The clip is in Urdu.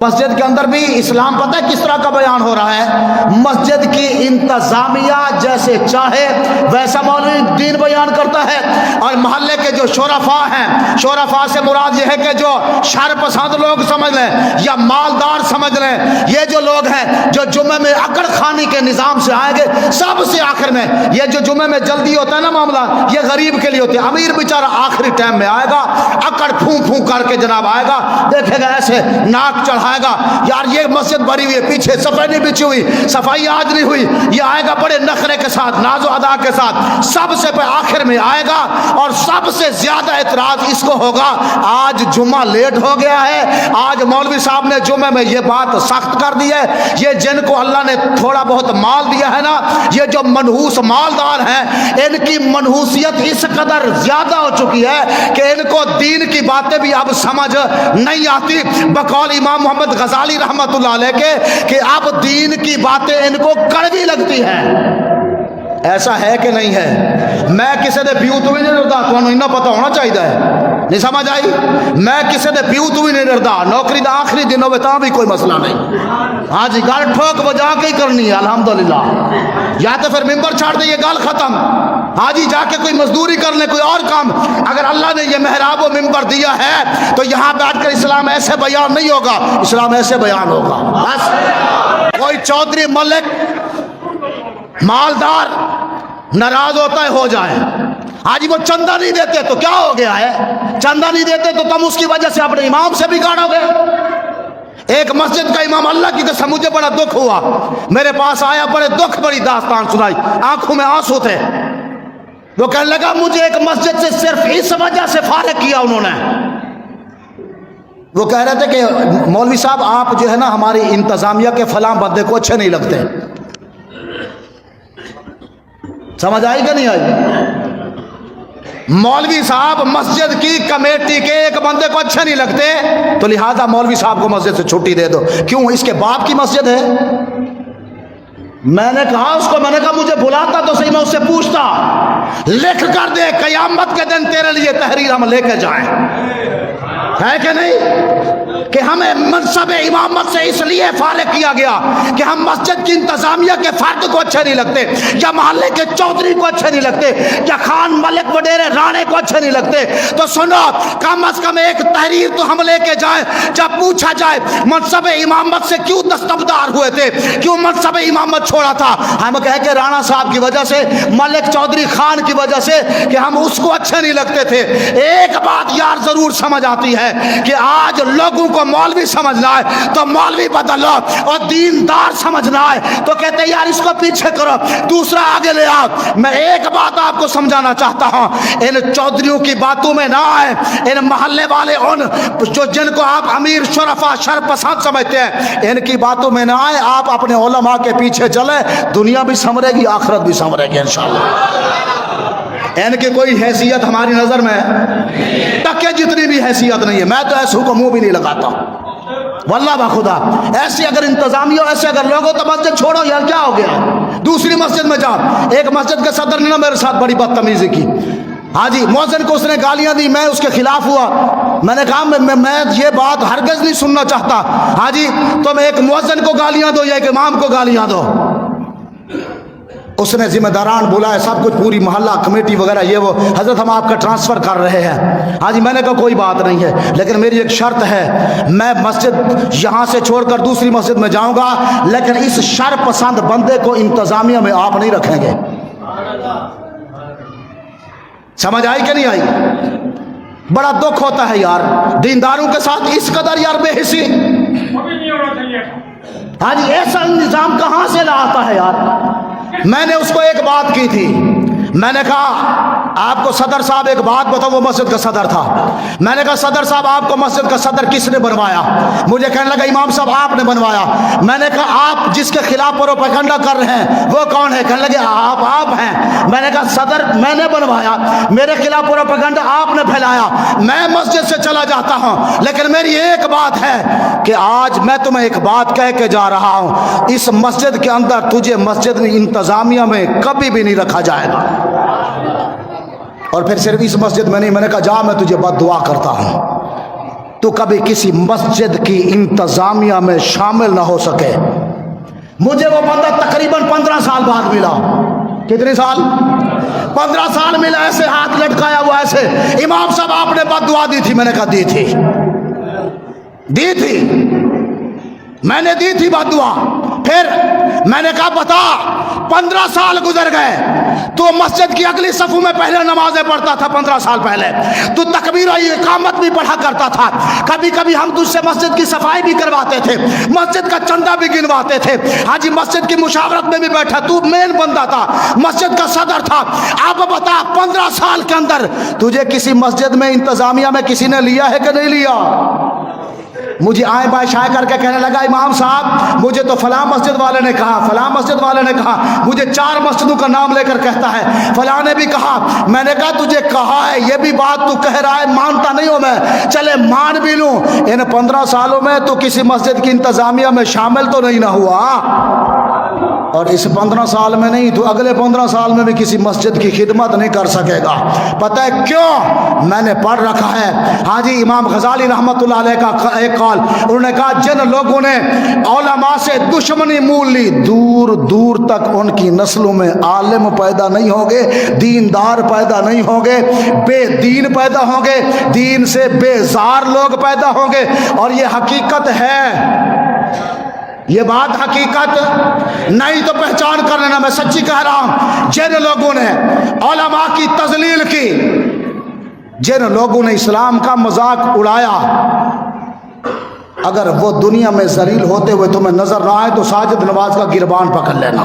مسجد کے اندر بھی اسلام پتہ ہے کس طرح کا بیان ہو رہا ہے؟ مسجد کی انتظامیہ جیسے چاہے ویسا مولوی دین بیان کرتا ہے، اور محلے کے جو شرفاء ہیں، شرفاء سے مراد یہ ہے کہ جو شر پسند لوگ سمجھ لیں یا مالدار سمجھ لیں، یہ جو لوگ ہیں جو جمعے میں اکڑ خانی کے نظام سے آئیں گے، سب سے آخر میں یہ جو جمعے میں جلدی ہوتا ہے نا معاملہ، یہ غریب کے لیے ہوتے ہیں۔ امیر بیچارہ آخری ٹائم میں آئے گا، اکڑ پھوں پھوں کر کے جناب آئے گا، دیکھے گا ایسے ناک چڑھائے گا، یار یہ مسجد بھری ہوئی ہے، پیچھے صفائی نہیں بچھی ہوئی، صفائی آج نہیں ہوئی، یہ آئے گا بڑے نخرے کے ساتھ، ناز و ادا کے ساتھ، سب سے آخر میں آئے گا، اور سب سے زیادہ اعتراض اس کو ہوگا آج جمعہ لیٹ ہو گیا ہے، آج مولوی صاحب نے جمعے میں یہ بات سخت کر دی ہے، یہ جن کو اللہ نے تھوڑا بہت مال دیا ہے نا، یہ جو منحوس مالدار ہیں، ان کی منحوسیت اس قدر زیادہ ہو چکی ہے کہ ان کو دین کی باتیں بھی اب سمجھ نہیں آتی، بقول امام محمد غزالی رحمت اللہ علیہ کے کہ اب دین کی باتیں ان کو کڑوی لگتی ہیں۔ ایسا ہے کہ نہیں ہے؟ میں کسی دے پیوت بھی نہیں ڈردا، تو انہیں پتہ ہونا چاہیے ہے، نہیں سمجھ آئی؟ میں کسی دے پیوت بھی نہیں ڈردا، نوکری دا آخری دنوں میں تاں بھی کوئی مسئلہ نہیں، ہاں جی گل ٹھوک بجا کے ہی کرنی ہے الحمدللہ، یا تو پھر ممبر چھاڑ دے یہ گل ختم، ہاں جی جا کے کوئی مزدوری کر لیں، کوئی اور کام، اگر اللہ نے یہ محراب و ممبر دیا ہے تو یہاں بیٹھ کر اسلام ایسے بیان نہیں ہوگا، اسلام ایسے بیان ہوگا۔ بس کوئی چودھری ملک مالدار ناراض ہوتا ہے ہو جائے، آج وہ چندہ نہیں دیتے تو کیا ہو گیا ہے؟ چندہ نہیں دیتے تو تم اس کی وجہ سے اپنے امام سے بگاڑو گے۔ ایک مسجد کا امام، اللہ کی قسم مجھے بڑا دکھ ہوا، میرے پاس آیا، بڑے دکھ بڑی داستان سنائی، آنکھوں میں آنسو تھے، وہ کہنے لگا مجھے ایک مسجد سے صرف اس وجہ سے فارغ کیا انہوں نے، وہ کہہ رہے تھے کہ مولوی صاحب آپ جو ہے نا ہماری انتظامیہ کے فلاں بندے کو اچھے نہیں لگتے۔ سمجھ آئی کہ نہیں آئی؟ مولوی صاحب مسجد کی کمیٹی کے ایک بندے کو اچھے نہیں لگتے تو لہذا مولوی صاحب کو مسجد سے چھٹی دے دو، کیوں؟ اس کے باپ کی مسجد ہے۔ میں نے کہا اس کو، میں نے کہا مجھے بلاتا تو صحیح، میں اس سے پوچھتا، لکھ کر دے قیامت کے دن تیرے لیے تحریر ہم لے کے جائیں، ہے کہ نہیں؟ کہ ہمیں منصب امامت سے اس لیے فارغ کیا گیا کہ ہم مسجد کی انتظامیہ کے فرد کو اچھے نہیں لگتے، یا محلے کے چودھری کو اچھے نہیں لگتے، یا خان ملک وڈیرے رانے کو اچھے نہیں لگتے، تو سنو کم از کم ایک تحریر تو ہم لے کے جائیں، جب پوچھا جائے منصب امامت سے کیوں دستبردار ہوئے تھے، کیوں منصب امامت چھوڑا تھا، ہم کہے کہ رانا صاحب کی وجہ سے، ملک چودھری خان کی وجہ سے، کہ ہم اس کو اچھے نہیں لگتے تھے۔ ایک بات یار ضرور سمجھ آتی ہے کہ آج لوگوں کو مولوی سمجھنا ہے تو مولوی بدلو، اور دیندار سمجھنا ہے تو کہتے ہیں یار اس کو پیچھے کرو، دوسرا آگے لے آؤ۔ میں ایک بات آپ کو سمجھانا چاہتا ہوں، ان چودھریوں کی باتوں میں نہ آئے، ان محلے والے ان جو جن کو آپ امیر شرفا شر پسند سمجھتے ہیں، ان کی باتوں میں نہ آئے، آپ اپنے علماء کے پیچھے چلے، دنیا بھی سنورے گی آخرت بھی سنورے گی انشاءاللہ۔ ان کی کوئی حیثیت ہماری نظر میں ٹکے جتنی بھی حیثیت نہیں ہے، میں تو ایسے کو منہ بھی نہیں لگاتا واللہ بخدا، ایسی اگر انتظامیہ ہو، ایسے اگر لوگوں تو مسجد چھوڑو یار، کیا ہو گیا؟ دوسری مسجد میں جاؤ۔ ایک مسجد کے صدر نے نا میرے ساتھ بڑی بدتمیزی کی، ہاں جی مؤذن کو اس نے گالیاں دی، میں اس کے خلاف ہوا، میں نے کہا میں یہ بات ہرگز نہیں سننا چاہتا، ہاں جی تم ایک مؤذن کو گالیاں دو یا ایک امام کو گالیاں دو۔ اس نے ذمہ داران بلائے، سب کچھ پوری محلہ کمیٹی وغیرہ یہ وہ، حضرت ہم آپ کا ٹرانسفر کر رہے ہیں، ہاں جی میں نے کہا کوئی بات نہیں ہے، لیکن میری ایک شرط ہے، میں مسجد یہاں سے چھوڑ کر دوسری مسجد میں جاؤں گا، لیکن اس شر پسند بندے کو انتظامیہ میں آپ نہیں رکھیں گے۔ سمجھ آئی کہ نہیں آئی؟ بڑا دکھ ہوتا ہے یار دینداروں کے ساتھ اس قدر یار بے حسی، ہاں جی ایسا نظام کہاں سے لا آتا ہے یار۔ میں نے اس کو ایک بات کی تھی، میں نے کہا آپ کو صدر صاحب ایک بات بتاؤ، وہ مسجد کا صدر تھا، میں نے کہا صدر صاحب آپ کو مسجد کا صدر کس نے بنوایا؟ مجھے کہنے لگا امام صاحب آپ نے بنوایا۔ میں نے کہا آپ جس کے خلاف پروپیگنڈا کر رہے ہیں وہ کون ہے؟ کہنے لگے آپ ہیں۔ میں نے کہا صدر میں نے بنوایا، میرے خلاف پروپیگنڈا آپ نے پھیلایا، میں مسجد سے چلا جاتا ہوں، لیکن میری ایک بات ہے کہ آج میں تمہیں ایک بات کہہ کے جا رہا ہوں، اس مسجد کے اندر تجھے مسجد انتظامیہ میں کبھی بھی نہیں رکھا جائے گا، اور پھر صرف اس مسجد میں نہیں، میں نے کہا جا میں تجھے بد دعا کرتا ہوں، تو کبھی کسی مسجد کی انتظامیہ میں شامل نہ ہو سکے. مجھے وہ بندہ تقریباً 15 سال بعد ملا. کتنے سال؟ 15 سال ملا. ایسے ہاتھ لٹکایا ہوا ایسے، امام صاحب آپ نے بد دعا دی تھی. میں نے کہا دی تھی، میں نے دی تھی بد دعا. پھر میں نے کہا بتا 15 سال گزر گئے، تو مسجد کی اگلی صفوں میں پہلے نمازیں پڑھتا تھا 15 سال پہلے، تو تکبیر و اقامت بھی پڑھا کرتا تھا، کبھی کبھی ہم تجھ سے مسجد کی صفائی بھی کرواتے تھے، مسجد کا چندہ بھی گنواتے تھے، حاجی مسجد کی مشاورت میں بھی بیٹھا، تو مین بندہ تھا، مسجد کا صدر تھا. اب بتا 15 سال کے اندر تجھے کسی مسجد میں انتظامیہ میں کسی نے لیا ہے کہ نہیں لیا؟ مجھے آئے بائیں شائع کر کے کہنے لگا امام صاحب مجھے تو فلاں مسجد والے نے کہا، فلاں مسجد والے نے کہا، مجھے 4 مسجدوں کا نام لے کر کہتا ہے، فلاں نے بھی کہا. میں نے کہا تجھے کہا ہے، یہ بھی بات تو کہہ رہا ہے، مانتا نہیں ہوں میں، چلے مان بھی لوں، ان 15 سالوں میں تو کسی مسجد کی انتظامیہ میں شامل تو نہیں نہ ہوا، اور اس 15 سال میں نہیں تو اگلے 15 سال میں بھی کسی مسجد کی خدمت نہیں کر سکے گا. پتہ ہے کیوں؟ میں نے پڑھ رکھا ہے. ہاں جی، امام غزالی رحمۃ اللہ علیہ کا ایک قول، انہوں نے کہا جن لوگوں نے علماء سے دشمنی مول لی، دور دور تک ان کی نسلوں میں عالم پیدا نہیں ہوں گے، دیندار پیدا نہیں ہوں گے، بے دین پیدا ہوں گے، دین سے بیزار لوگ پیدا ہوں گے. اور یہ حقیقت ہے، یہ بات حقیقت نہیں تو پہچان کر لینا، میں سچی کہہ رہا ہوں. جن لوگوں نے علماء کی تذلیل کی، جن لوگوں نے اسلام کا مذاق اڑایا، اگر وہ دنیا میں ذلیل ہوتے ہوئے تمہیں نظر نہ آئے تو ساجد نواز کا گربان پکڑ لینا.